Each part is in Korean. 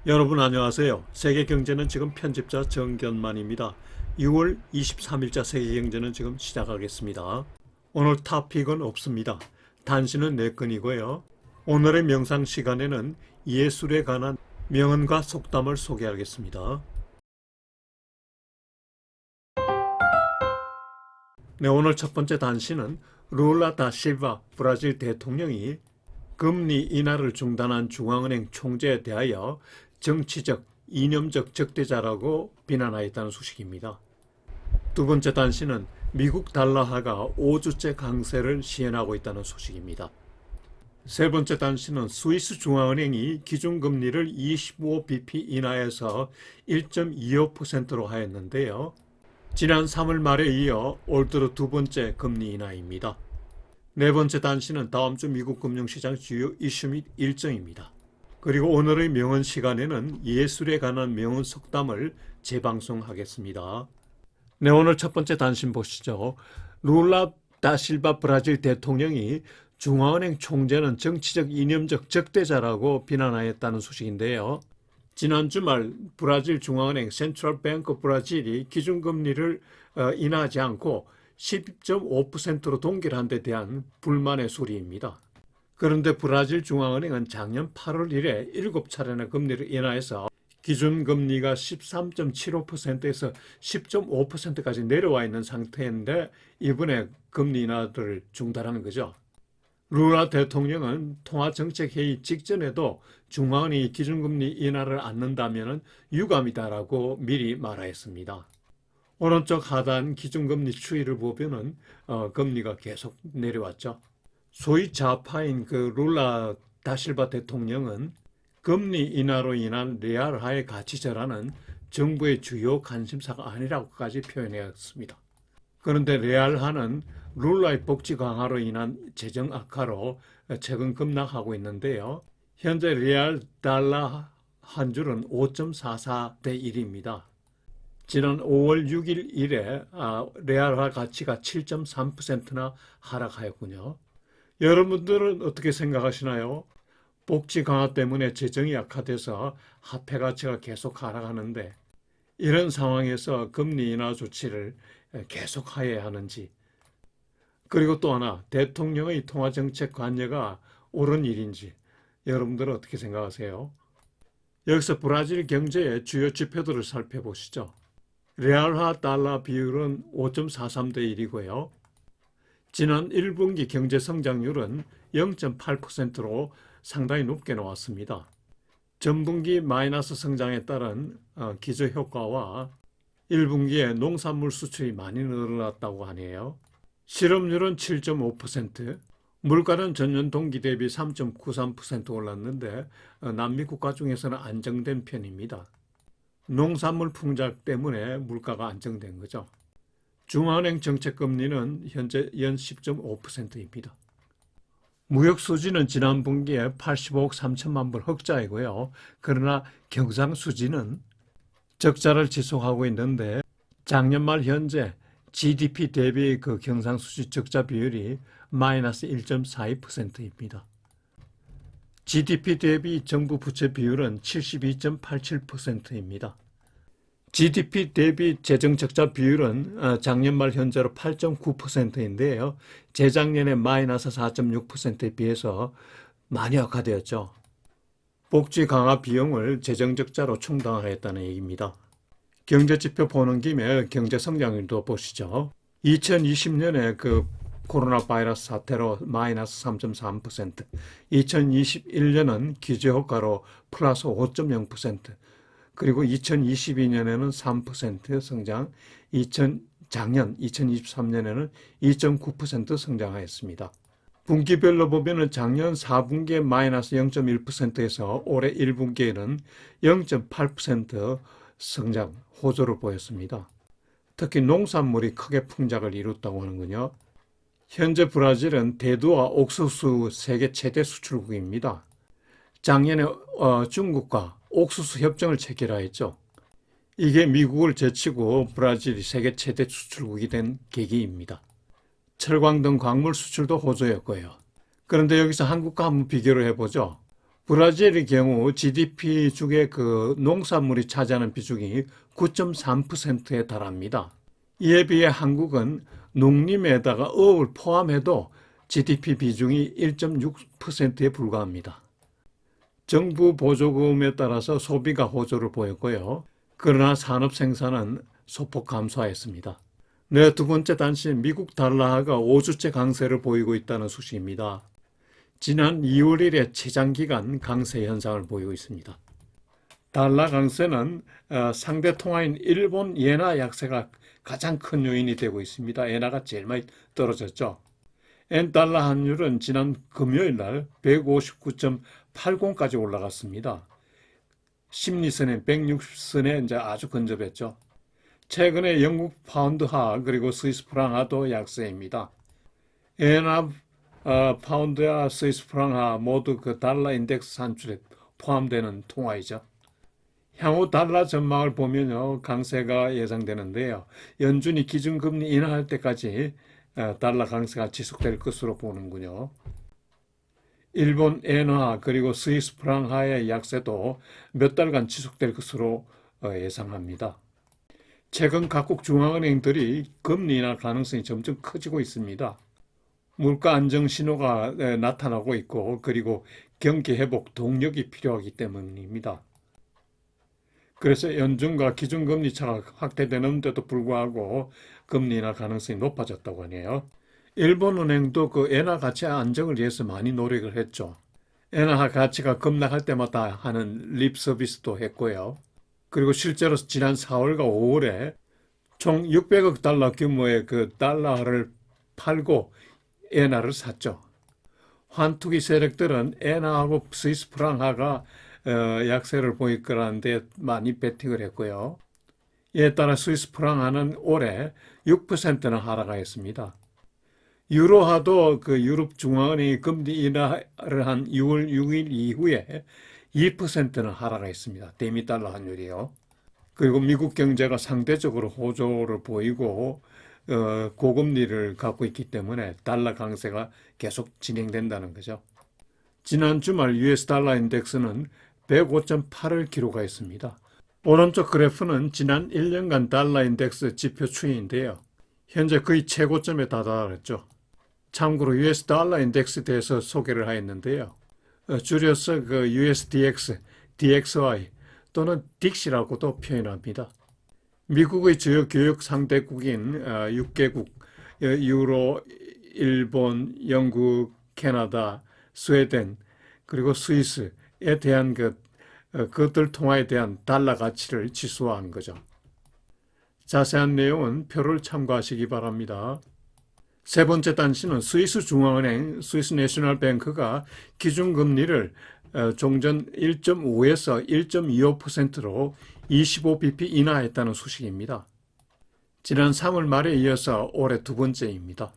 여러분 안녕하세요. 세계경제는 지금 편집자 정견만입니다. 6월 23일자 세계경제는 지금 시작하겠습니다. 오늘 토픽은 없습니다. 단신은 4건이고요. 오늘의 명상 시간에는 예술에 관한 명언과 속담을 소개하겠습니다. 네, 오늘 첫 번째 단신은 룰라 다 실바 브라질 대통령이 금리 인하를 중단한 중앙은행 총재에 대하여 정치적, 이념적 적대자라고 비난하였다는 소식입니다. 두 번째 단신은 미국 달러화가 5주째 강세를 시현하고 있다는 소식입니다. 세 번째 단신은 스위스 중앙은행이 기준금리를 25bp 인하해서 1.25%로 하였는데요. 지난 3월 말에 이어 올 들어 두 번째 금리 인하입니다. 네 번째 단신은 다음 주 미국 금융시장 주요 이슈 및 일정입니다. 그리고 오늘의 명언 시간에는 예술에 관한 명언 속담을 재방송하겠습니다. 네, 오늘 첫 번째 단신 보시죠. 룰라 다실바 브라질 대통령이 중앙은행 총재는 정치적 이념적 적대자라고 비난하였다는 소식인데요. 지난 주말 브라질 중앙은행 센트럴 뱅크 브라질이 기준금리를 인하하지 않고 10.5%로 동결한 데 대한 불만의 소리입니다. 그런데 브라질 중앙은행은 작년 8월 이래 7차례나 금리를 인하해서 기준금리가 13.75%에서 10.5%까지 내려와 있는 상태인데 이번에 금리 인하를 중단하는 거죠. 루라 대통령은 통화정책회의 직전에도 중앙은행이 기준금리 인하를 않는다면 유감이다라고 미리 말하였습니다. 오른쪽 하단 기준금리 추이를 보면은 금리가 계속 내려왔죠. 소위 좌파인 그 룰라 다실바 대통령은 금리 인하로 인한 레알화의 가치절하는 정부의 주요 관심사가 아니라고까지 표현했습니다. 그런데 레알화는 룰라의 복지 강화로 인한 재정 악화로 최근 급락하고 있는데요. 현재 레알 달러 한 줄은 5.44대 1입니다. 지난 5월 6일 이래 레알화 가치가 7.3%나 하락하였군요. 여러분들은 어떻게 생각하시나요? 복지 강화 때문에 재정이 약화돼서 화폐 가치가 계속 하락하는데 이런 상황에서 금리 인하 조치를 계속 하여야 하는지, 그리고 또 하나 대통령의 통화정책 관여가 옳은 일인지 여러분들은 어떻게 생각하세요? 여기서 브라질 경제의 주요 지표들을 살펴보시죠. 레알화 달러 비율은 5.43대 1이고요. 지난 1분기 경제 성장률은 0.8%로 상당히 높게 나왔습니다. 전분기 마이너스 성장에 따른 기저효과와 1분기에 농산물 수출이 많이 늘어났다고 하네요. 실업률은 7.5%, 물가는 전년 동기 대비 3.93% 올랐는데 남미 국가 중에서는 안정된 편입니다. 농산물 풍작 때문에 물가가 안정된 거죠. 중앙은행 정책금리는 현재 연 10.5%입니다. 무역 수지는 지난 분기에 85억 3천만 불 흑자이고요. 그러나 경상 수지는 적자를 지속하고 있는데 작년 말 현재 GDP 대비 그 경상 수지 적자 비율이 마이너스 1.42%입니다. GDP 대비 정부 부채 비율은 72.87%입니다. GDP 대비 재정 적자 비율은 작년 말 현재로 8.9%인데요. 재작년에 마이너스 4.6%에 비해서 많이 악화되었죠. 복지 강화 비용을 재정 적자로 충당하였다는 얘기입니다. 경제지표 보는 김에 경제 성장률도 보시죠. 2020년에 그 코로나 바이러스 사태로 마이너스 3.3%, 2021년은 기저효과로 플러스 5.0%, 그리고 2022년에는 3% 성장, 작년 2023년에는 2.9% 성장하였습니다. 분기별로 보면 작년 4분기에 마이너스 0.1%에서 올해 1분기에는 0.8% 성장, 호조를 보였습니다. 특히 농산물이 크게 풍작을 이뤘다고 하는군요. 현재 브라질은 대두와 옥수수 세계 최대 수출국입니다. 작년에 중국과 옥수수 협정을 체결하였죠. 이게 미국을 제치고 브라질이 세계 최대 수출국이 된 계기입니다. 철광 등 광물 수출도 호조였고요. 그런데 여기서 한국과 한번 비교를 해보죠. 브라질의 경우 GDP 중에 그 농산물이 차지하는 비중이 9.3%에 달합니다. 이에 비해 한국은 농림에다가 어업을 포함해도 GDP 비중이 1.6%에 불과합니다. 정부 보조금에 따라서 소비가 호조를 보였고요. 그러나 산업 생산은 소폭 감소하였습니다. 네, 두 번째 단신, 미국 달러화가 5주째 강세를 보이고 있다는 소식입니다. 지난 2월 1일 최장기간 강세 현상을 보이고 있습니다. 달러 강세는 상대 통화인 일본 엔화 약세가 가장 큰 요인이 되고 있습니다. 엔화가 제일 많이 떨어졌죠. 엔달러 환율은 지난 금요일 날 159.80까지 올라갔습니다. 심리선에 160선에 이제 아주 근접했죠. 최근에 영국 파운드화 그리고 스위스 프랑화도 약세입니다. 엔화, 파운드와 스위스 프랑화 모두 그 달러 인덱스 산출에 포함되는 통화이죠. 향후 달러 전망을 보면요, 강세가 예상되는데요. 연준이 기준금리 인하할 때까지 달러 강세가 지속될 것으로 보는군요. 일본 엔화 그리고 스위스 프랑화의 약세도 몇 달간 지속될 것으로 예상합니다. 최근 각국 중앙은행들이 금리 인하 가능성이 점점 커지고 있습니다. 물가 안정 신호가 나타나고 있고 그리고 경기 회복 동력이 필요하기 때문입니다. 그래서 연준과 기준금리 차가 확대되는데도 불구하고 금리 인하 가능성이 높아졌다고 하네요. 일본은행도 그 엔화 가치 안정을 위해서 많이 노력을 했죠. 엔화 가치가 급락할 때마다 하는 립 서비스도 했고요. 그리고 실제로 지난 4월과 5월에 총 600억 달러 규모의 그 달러를 팔고 엔화를 샀죠. 환투기 세력들은 엔화하고 스위스 프랑화가 약세를 보일 거라는데 많이 베팅을 했고요. 이에 따라 스위스 프랑화는 올해 6%나 하락하였습니다. 유로화도 그 유럽 중앙은행이 금리 인하를 한 6월 6일 이후에 2%는 하락했습니다. 대미 달러 환율이요. 그리고 미국 경제가 상대적으로 호조를 보이고 고금리를 갖고 있기 때문에 달러 강세가 계속 진행된다는 거죠. 지난 주말 US 달러 인덱스는 105.8을 기록하였습니다. 오른쪽 그래프는 지난 1년간 달러 인덱스 지표 추이인데요. 현재 거의 최고점에 다다랐죠. 참고로 US 달러 인덱스에 대해서 소개를 하였는데요. 줄여서 그 USDX, DXY 또는 DIX이라고도 표현합니다. 미국의 주요 교육 상대국인 6개국, 유로, 일본, 영국, 캐나다, 스웨덴, 그리고 스위스에 대한 그들 통화에 대한 달러 가치를 지수화한 거죠. 자세한 내용은 표를 참고하시기 바랍니다. 세 번째 단신은 스위스 중앙은행, 스위스 내셔널 뱅크가 기준금리를 종전 1.5에서 1.25%로 25bp 인하했다는 소식입니다. 지난 3월 말에 이어서 올해 두 번째입니다.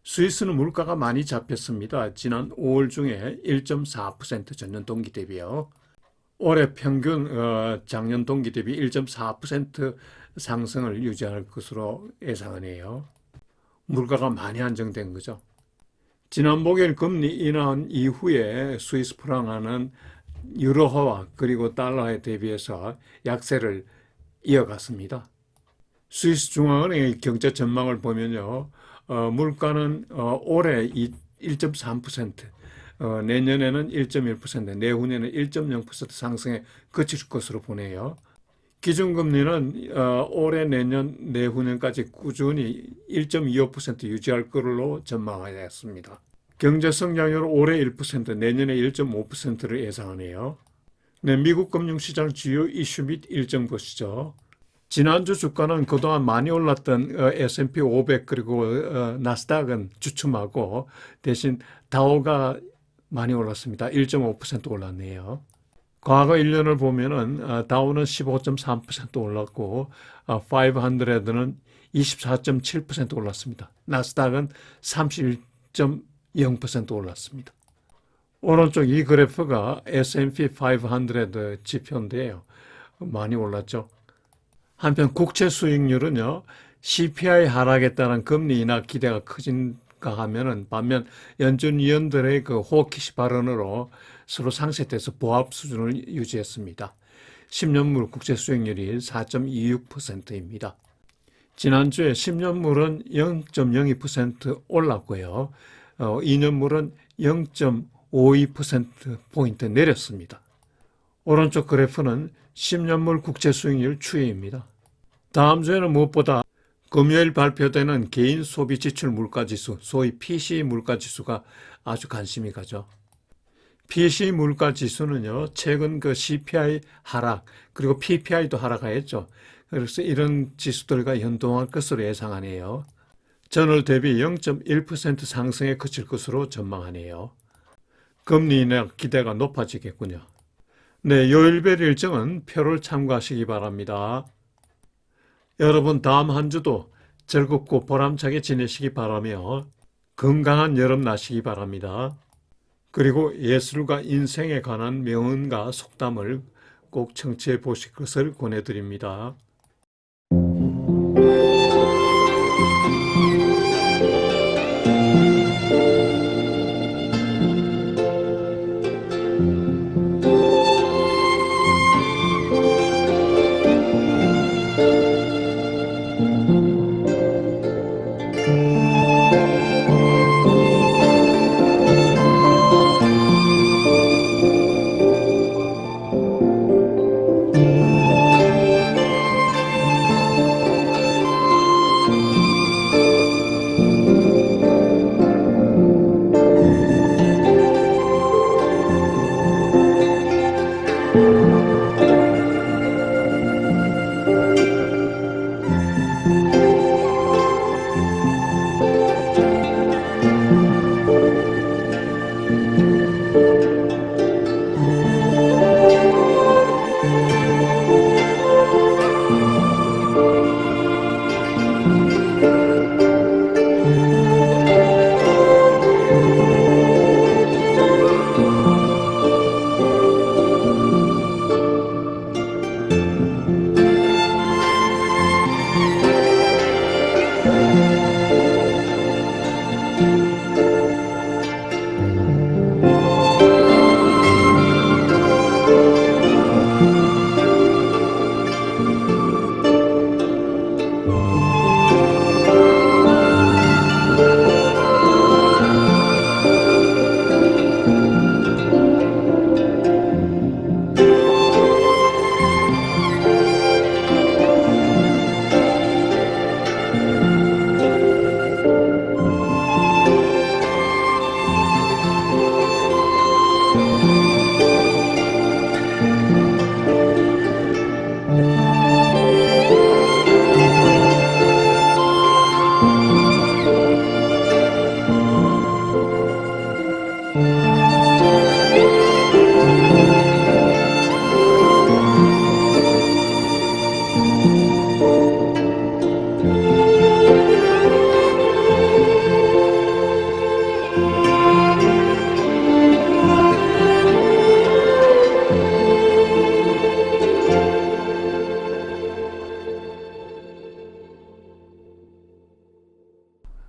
스위스는 물가가 많이 잡혔습니다. 지난 5월 중에 1.4% 전년 동기 대비요. 올해 평균 작년 동기 대비 1.4% 상승을 유지할 것으로 예상하네요. 물가가 많이 안정된 거죠. 지난 목요일 금리 인하한 이후에 스위스 프랑화는 유로화와 그리고 달러에 대비해서 약세를 이어갔습니다. 스위스 중앙은행의 경제 전망을 보면요, 물가는 올해 1.3%, 내년에는 1.1%, 내후년에는 1.0% 상승에 그칠 것으로 보네요. 기준금리는 올해, 내년, 내후년까지 꾸준히 1.25% 유지할 걸로 전망하였습니다. 경제 성장률 올해 1%, 내년에 1.5%를 예상하네요. 네, 미국 금융시장 주요 이슈 및 일정 보시죠. 지난주 주가는 그동안 많이 올랐던 S&P 500 그리고 나스닥은 주춤하고 대신 다우가 많이 올랐습니다. 1.5% 올랐네요. 과거 1년을 보면은 다우는 15.3% 올랐고 500는 24.7% 올랐습니다. 나스닥은 31.0% 올랐습니다. 오른쪽 이 그래프가 S&P 500 지표인데요. 많이 올랐죠. 한편 국채 수익률은요, CPI 하락에 따른 금리 인하 기대가 커진가 하면은 반면 연준 위원들의 그 호키시 발언으로 서로 상쇄돼서 보합 수준을 유지했습니다. 10년물 국채 수익률이 4.26%입니다. 지난주에 10년물은 0.02% 올랐고요. 2년물은 0.52%포인트 내렸습니다. 오른쪽 그래프는 10년물 국채 수익률 추이입니다. 다음 주에는 무엇보다 금요일 발표되는 개인 소비 지출 물가지수, 소위 PCE 물가지수가 아주 관심이 가죠. PCE 물가지수는요, 최근 그 CPI 하락, 그리고 PPI도 하락하였죠. 그래서 이런 지수들과 연동할 것으로 예상하네요. 전월 대비 0.1% 상승에 그칠 것으로 전망하네요. 금리 인하 기대가 높아지겠군요. 네, 요일별 일정은 표를 참고하시기 바랍니다. 여러분 다음 한 주도 즐겁고 보람차게 지내시기 바라며 건강한 여름 나시기 바랍니다. 그리고 예술과 인생에 관한 명언과 속담을 꼭 청취해 보실 것을 권해드립니다.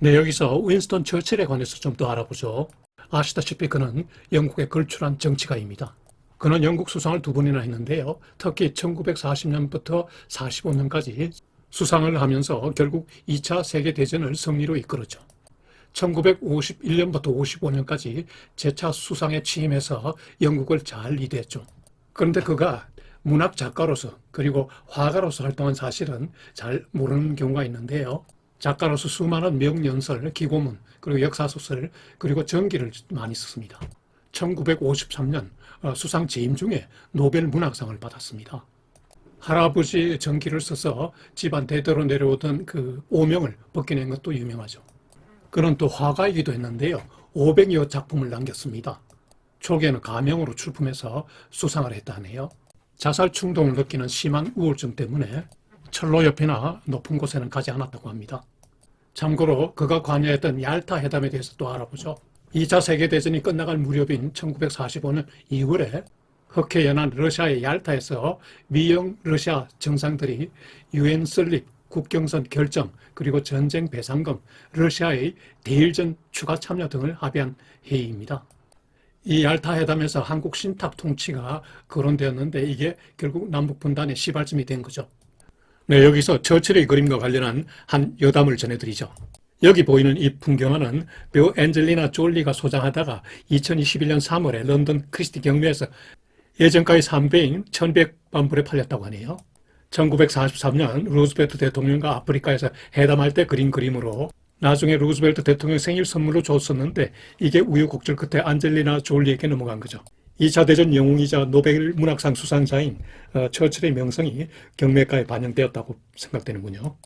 네, 여기서 윈스턴 처칠에 관해서 좀 더 알아보죠. 아시다시피 그는 영국의 걸출한 정치가입니다. 그는 영국 수상을 2번이나 했는데요. 특히 1940년부터 45년까지 수상을 하면서 결국 2차 세계대전을 승리로 이끌었죠. 1951년부터 55년까지 재차 수상에 취임해서 영국을 잘 리드했죠. 그런데 그가 문학 작가로서 그리고 화가로서 활동한 사실은 잘 모르는 경우가 있는데요. 작가로서 수많은 명연설, 기고문, 그리고 역사소설, 그리고 전기를 많이 썼습니다. 1953년 수상 재임 중에 노벨 문학상을 받았습니다. 할아버지 전기를 써서 집안 대대로 내려오던 그 오명을 벗겨낸 것도 유명하죠. 그는 또 화가이기도 했는데요. 500여 작품을 남겼습니다. 초기에는 가명으로 출품해서 수상을 했다 하네요. 자살 충동을 느끼는 심한 우울증 때문에 철로 옆이나 높은 곳에는 가지 않았다고 합니다. 참고로 그가 관여했던 얄타 회담에 대해서 또 알아보죠. 2차 세계대전이 끝나갈 무렵인 1945년 2월에 흑해 연안 러시아의 얄타에서 미영 러시아 정상들이 유엔 설립, 국경선 결정, 그리고 전쟁 배상금, 러시아의 대일전 추가 참여 등을 합의한 회의입니다. 이 얄타 회담에서 한국 신탁 통치가 거론되었는데 이게 결국 남북 분단의 시발점이 된 거죠. 네, 여기서 처칠의 그림과 관련한 한 여담을 전해드리죠. 여기 보이는 이 풍경화는 배우 앤젤리나 졸리가 소장하다가 2021년 3월에 런던 크리스티 경매에서 예전가의 3배인 1100만불에 팔렸다고 하네요. 1943년 루즈벨트 대통령과 아프리카에서 회담할 때 그린 그림으로 나중에 루즈벨트 대통령 생일 선물로 줬었는데 이게 우여곡절 끝에 안젤리나 졸리에게 넘어간 거죠. 2차 대전 영웅이자 노벨 문학상 수상자인 처칠의 명성이 경매가에 반영되었다고 생각되는군요.